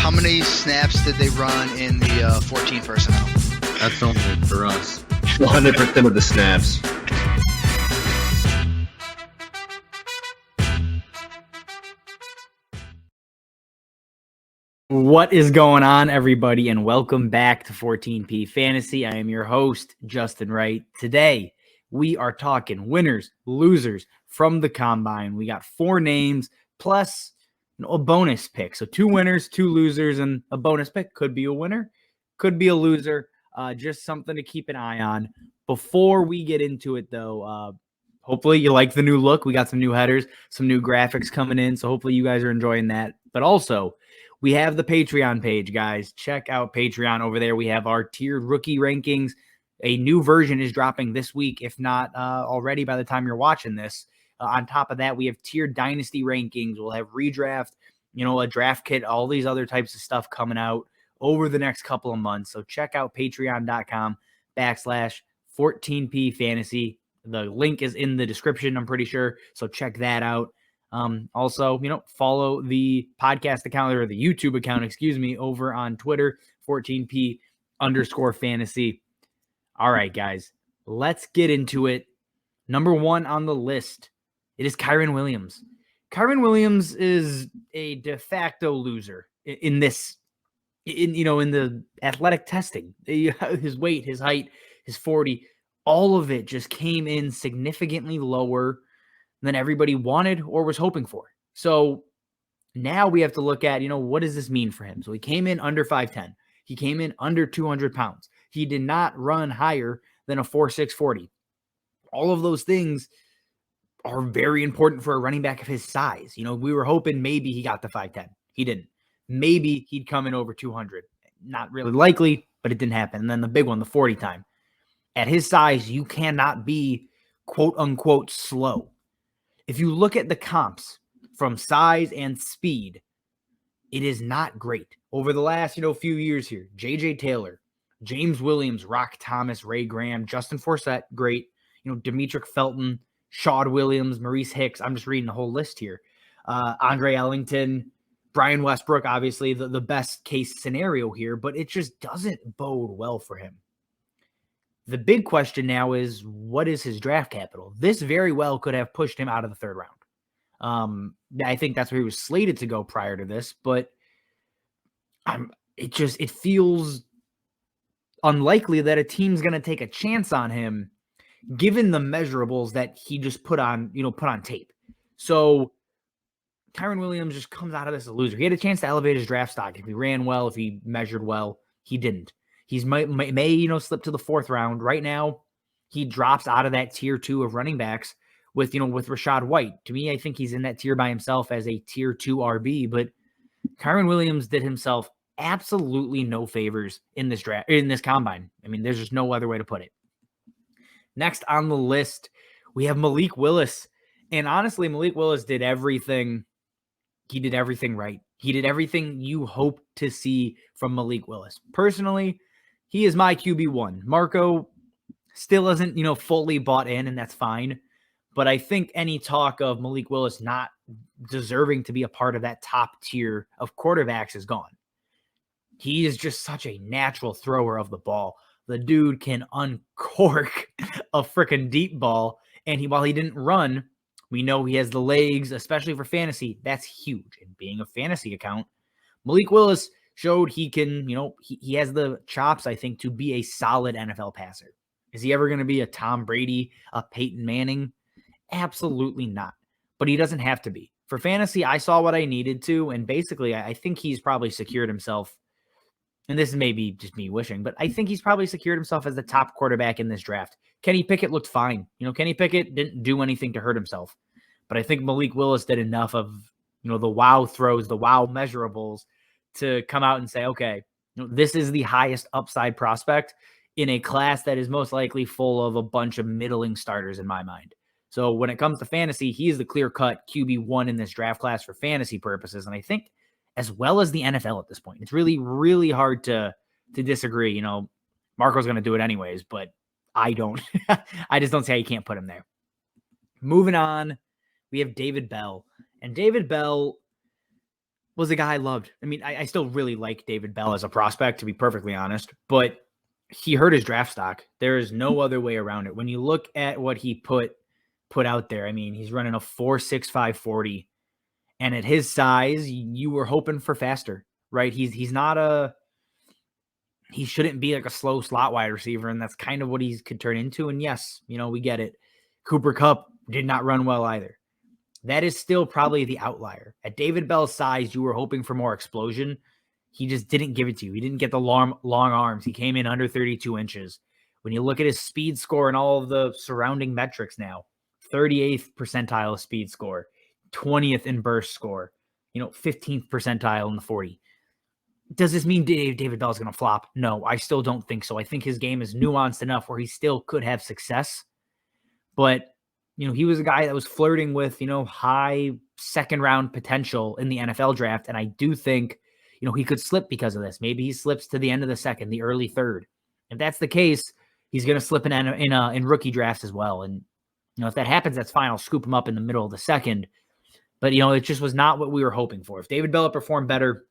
how many snaps did they run in the 14 personnel? That's only for us. 100% of the snaps. What is going on, everybody, and welcome back to 14P Fantasy. I am your host, Justin Wright. Today, we are talking winners, losers from the Combine. We got 4 names plus a bonus pick. So 2 winners, 2 losers, and a bonus pick. Could be a winner, could be a loser. Just something to keep an eye on. Before we get into it, though, hopefully you like the new look. We got some new headers, some new graphics coming in, so hopefully you guys are enjoying that. But also, we have the Patreon page, guys. Check out Patreon over there. We have our tiered rookie rankings. A new version is dropping this week, if not already by the time you're watching this. On top of that, we have tiered Dynasty rankings. We'll have redraft, a draft kit, all these other types of stuff coming out over the next couple of months. So check out patreon.com/14P Fantasy. The link is in the description, I'm pretty sure. So check that out. Also, follow the podcast account or the YouTube account, over on Twitter, 14P_fantasy. All right, guys, let's get into it. Number 1 on the list, it is KYREN Williams. KYREN Williams is a de facto loser in the athletic testing. His weight, his height, his 40, all of it just came in significantly lower than everybody wanted or was hoping for. So now we have to look at, what does this mean for him? So he came in under 5'10". He came in under 200 pounds. He did not run higher than a 4.6 40. All of those things are very important for a running back of his size. We were hoping maybe he got the 5'10". He didn't. Maybe he'd come in over 200. Not really likely, but it didn't happen. And then the big one, the 40 time. At his size, you cannot be quote unquote slow. If you look at the comps from size and speed, it is not great. Over the last, few years here, J.J. Taylor, James Williams, Rock Thomas, Ray Graham, Justin Forsett, great. Demetric Felton, Shaud Williams, Maurice Hicks. I'm just reading the whole list here. Andre Ellington, Brian Westbrook, obviously the best case scenario here, but it just doesn't bode well for him. The big question now is, what is his draft capital? This very well could have pushed him out of the 3rd round. I think that's where he was slated to go prior to this, but it feels unlikely that a team's going to take a chance on him given the measurables that he just put on tape. So KYREN Williams just comes out of this a loser. He had a chance to elevate his draft stock if he ran well, if he measured well. He didn't. He's may slip to the 4th round. Right now, he drops out of that tier 2 of running backs with Rachaad White. To me, I think he's in that tier by himself as a tier 2 RB, but KYREN Williams did himself absolutely no favors in this draft, in this combine. I mean, there's just no other way to put it. Next on the list, we have Malik Willis. And honestly, Malik Willis did everything. He did everything right. He did everything you hope to see from Malik Willis. Personally, he is my QB1. Marco still isn't, fully bought in, and that's fine. But I think any talk of Malik Willis not deserving to be a part of that top tier of quarterbacks is gone. He is just such a natural thrower of the ball. The dude can uncork a freaking deep ball. And while he didn't run, we know he has the legs, especially for fantasy. That's huge. And being a fantasy account, Malik Willis showed he can, he has the chops, I think, to be a solid NFL passer. Is he ever going to be a Tom Brady, a Peyton Manning? Absolutely not. But he doesn't have to be. For fantasy, I saw what I needed to, and basically, I think he's probably secured himself, and this is maybe just me wishing, but I think he's probably secured himself as the top quarterback in this draft. Kenny Pickett looked fine. Kenny Pickett didn't do anything to hurt himself. But I think Malik Willis did enough of, the wow throws, the wow measurables to come out and say, okay, this is the highest upside prospect in a class that is most likely full of a bunch of middling starters in my mind. So when it comes to fantasy, he is the clear-cut QB1 in this draft class for fantasy purposes. And I think as well as the NFL at this point, it's really, really hard to disagree. Marco's going to do it anyways, but I don't. I just don't see how you can't put him there. Moving on, we have David Bell. And David Bell was a guy I loved. I mean, I still really like David Bell as a prospect, to be perfectly honest, but he hurt his draft stock. There is no other way around it. When you look at what he put out there, I mean, he's running a 4.65 40, and at his size, you were hoping for faster, right? He shouldn't be like a slow slot wide receiver, and that's kind of what he could turn into. And yes, we get it. Cooper Kupp did not run well either. That is still probably the outlier. At David Bell's size, you were hoping for more explosion. He just didn't give it to you. He didn't get the long arms. He came in under 32 inches. When you look at his speed score and all of the surrounding metrics now, 38th percentile speed score, 20th in burst score, 15th percentile in the 40. Does this mean David Bell's going to flop? No, I still don't think so. I think his game is nuanced enough where he still could have success. But he was a guy that was flirting with, high second round potential in the NFL draft. And I do think, he could slip because of this. Maybe he slips to the end of the second, the early third. If that's the case, he's going to slip in rookie drafts as well. And, if that happens, that's fine. I'll scoop him up in the middle of the second. But, it just was not what we were hoping for. If David Bell had performed better,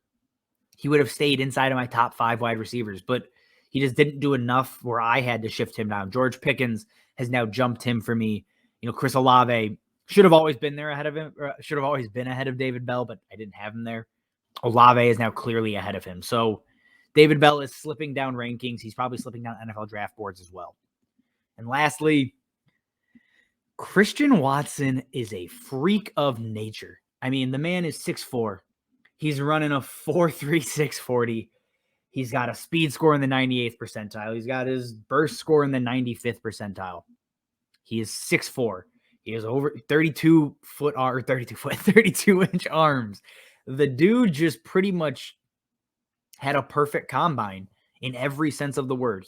he would have stayed inside of my top 5 wide receivers. But he just didn't do enough where I had to shift him down. George Pickens has now jumped him for me. Chris Olave should have always been there ahead of him, or should have always been ahead of David Bell, but I didn't have him there. Olave is now clearly ahead of him. So David Bell is slipping down rankings. He's probably slipping down NFL draft boards as well. And lastly, Christian Watson is a freak of nature. I mean, the man is 6'4". He's running a 4.36 40. He's got a speed score in the 98th percentile. He's got his burst score in the 95th percentile. He is 6'4". He has over 32 inch arms. The dude just pretty much had a perfect combine in every sense of the word.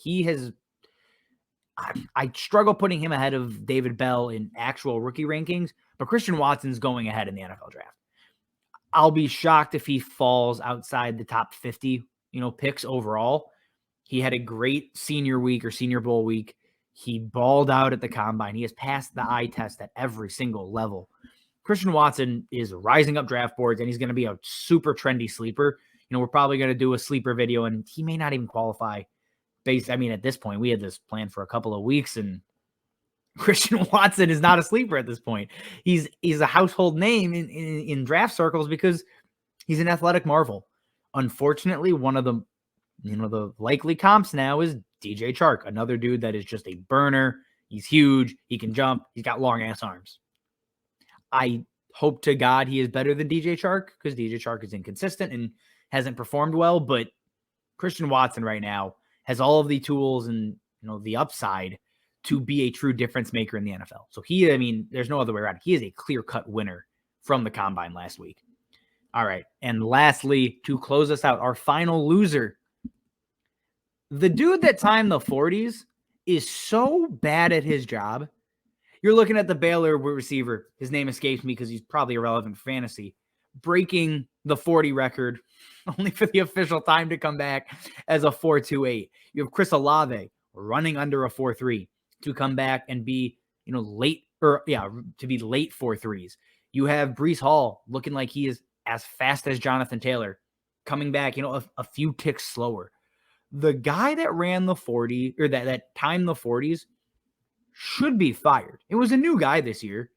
I struggle putting him ahead of David Bell in actual rookie rankings, but Christian Watson's going ahead in the NFL draft. I'll be shocked if he falls outside the top 50, picks overall. He had a great senior week or Senior Bowl week. He balled out at the combine. He has passed the eye test at every single level. Christian Watson is rising up draft boards, and he's going to be a super trendy sleeper. We're probably going to do a sleeper video, and he may not even qualify. At this point, we had this planned for a couple of weeks, and Christian Watson is not a sleeper at this point. He's a household name in draft circles because he's an athletic marvel. Unfortunately, one of the likely comps now is DJ Chark, another dude that is just a burner. He's huge. He can jump. He's got long ass arms. I hope to God he is better than DJ Chark because DJ Chark is inconsistent and hasn't performed well. But Christian Watson right now has all of the tools and the upside to be a true difference maker in the NFL. So there's no other way around. He is a clear-cut winner from the combine last week. All right. And lastly, to close us out, our final loser. The dude that timed the 40s is so bad at his job. You're looking at the Baylor receiver. His name escapes me because he's probably irrelevant for fantasy. Breaking the 40 record, only for the official time to come back as a 4.28. You have Chris Olave running under a 4.3 to come back and be, late 4.3s. You have Breece Hall looking like he is as fast as Jonathan Taylor, coming back, a few ticks slower. The guy that ran the 40 or that timed the 40s should be fired. It was a new guy this year,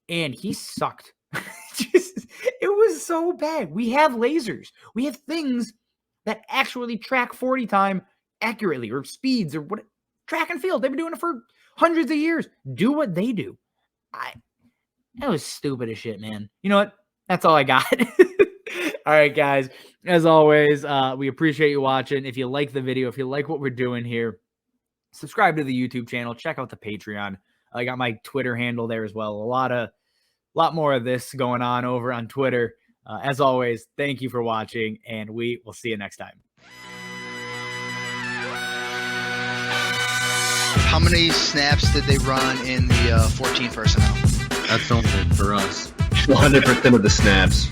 and he sucked. It was so bad. We have lasers. We have things that actually track 40 time accurately, or speeds, or what track and field. They've been doing it for hundreds of years. Do what they do. That was stupid as shit, man. You know what? That's all I got. All right, guys. As always, we appreciate you watching. If you like the video, if you like what we're doing here, subscribe to the YouTube channel. Check out the Patreon. I got my Twitter handle there as well. A lot more of this going on over on Twitter. As always, thank you for watching, and we will see you next time. How many snaps did they run in the 14 personnel? That's only for us. 100% of the snaps.